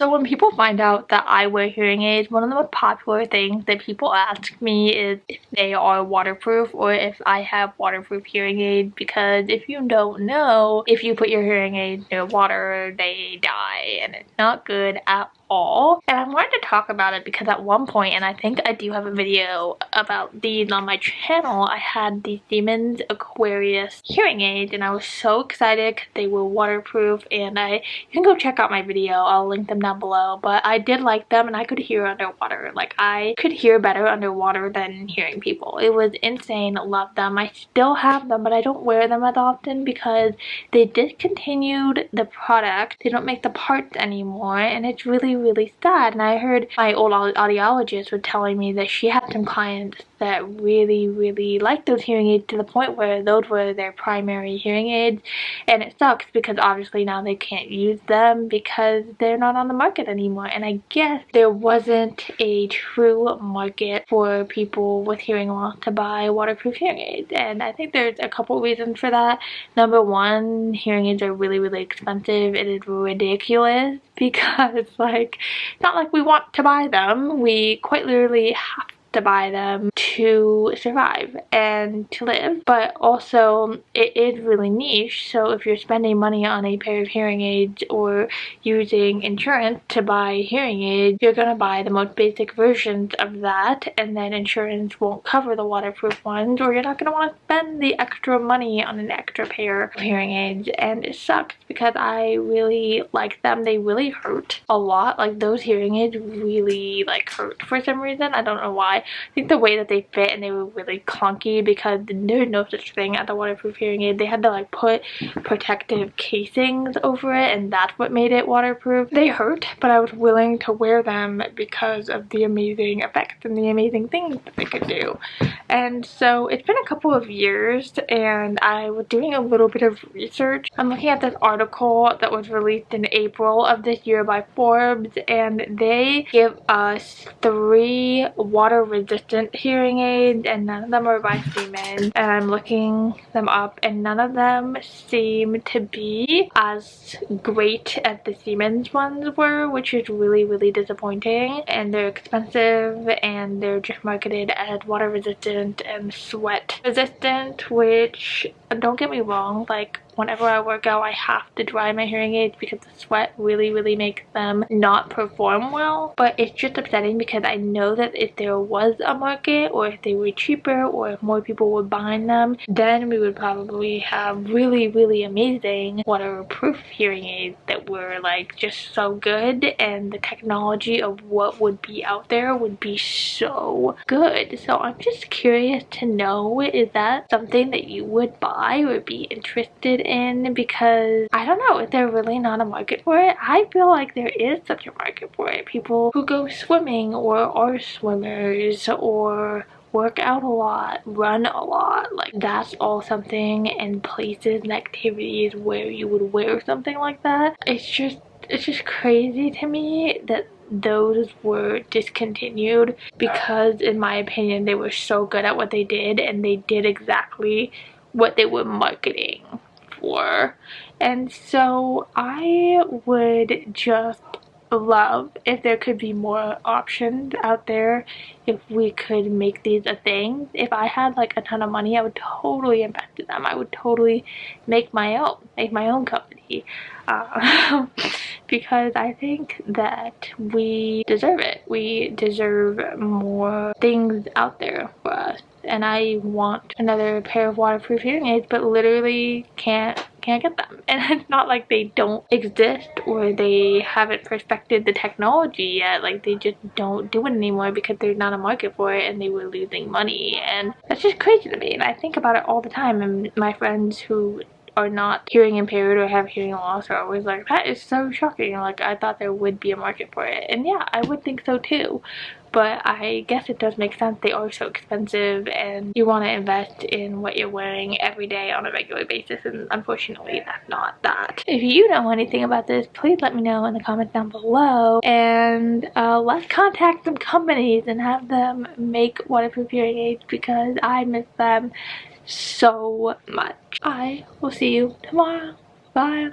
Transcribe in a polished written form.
So when people find out that I wear hearing aids, one of the most popular things that people ask me is if they are waterproof or if I have waterproof hearing aids, because if you don't know, if you put your hearing aids near water, they die and it's not good at all. And I wanted to talk about it because at one point, and I think I do have a video about these on my channel, I had the Siemens Aquarius hearing aids and I was so excited because they were waterproof, and you can go check out my video, I'll link them down below. But I did like them and I could hear underwater. Like, I could hear better underwater than hearing people. It was insane. Love them. I still have them, but I don't wear them as often because they discontinued the product. They don't make the parts anymore and it's really sad. And I heard my old audiologist was telling me that she had some clients that really liked those hearing aids to the point where those were their primary hearing aids, and it sucks because obviously now they can't use them because they're not on the market anymore. And I guess there wasn't a true market for people with hearing loss to buy waterproof hearing aids, and I think there's a couple reasons for that. Number one, hearing aids are really expensive. It is ridiculous because, like, it's not like we want to buy them. We quite literally have to buy them to survive and to live, but also it is really niche. So if you're spending money on a pair of hearing aids or using insurance to buy hearing aids, you're gonna buy the most basic versions of that, and then insurance won't cover the waterproof ones, or you're not gonna want to spend the extra money on an extra pair of hearing aids. And it sucks because I really like them. They really hurt a lot. Like, those hearing aids really like hurt for some reason. I don't know why. I think the way that they fit, and they were really clunky because there's no such thing as a waterproof hearing aid. They had to like put protective casings over it, and that's what made it waterproof. They hurt, but I was willing to wear them because of the amazing effects and the amazing things that they could do. And so it's been a couple of years and I was doing a little bit of research. I'm looking at this article that was released in April of this year by Forbes, and they give us 3 water resistant hearing aids, and none of them are by Siemens. And I'm looking them up and none of them seem to be as great as the Siemens ones were, which is really disappointing. And they're expensive and they're just marketed as water resistant and sweat resistant, which, don't get me wrong, like, whenever I work out I have to dry my hearing aids because the sweat really makes them not perform well. But it's just upsetting because I know that if there was a market, or if they were cheaper, or if more people were buying them, then we would probably have really amazing waterproof hearing aids that were like just so good, and the technology of what would be out there would be so good. So I'm just curious to know, is that something that you would buy or be interested in? Because I don't know, if there's really not a market for it. I feel like there is such a market for it. People who go swimming or are swimmers or work out a lot, run a lot, like, that's all something, and places and activities where you would wear something like that. It's just crazy to me that those were discontinued because, in my opinion, they were so good at what they did and they did exactly what they were marketing for. And so I would just love if there could be more options out there, if we could make these a thing. If I had like a ton of money, I would totally invest in them. I would totally make my own company, because I think that we deserve it. We deserve more things out there for us. And I want another pair of waterproof hearing aids, but literally can't get them. And it's not like they don't exist or they haven't perfected the technology yet. Like, they just don't do it anymore because there's not a market for it and they were losing money. And that's just crazy to me, and I think about it all the time. And my friends who are not hearing impaired or have hearing loss are always like, that is so shocking, like, I thought there would be a market for it. And yeah, I would think so too, but I guess it does make sense. They are so expensive and you want to invest in what you're wearing every day on a regular basis, and unfortunately that's not that. If you know anything about this, please let me know in the comments down below, and let's contact some companies and have them make waterproof hearing aids because I miss them so much. I will see you tomorrow. Bye.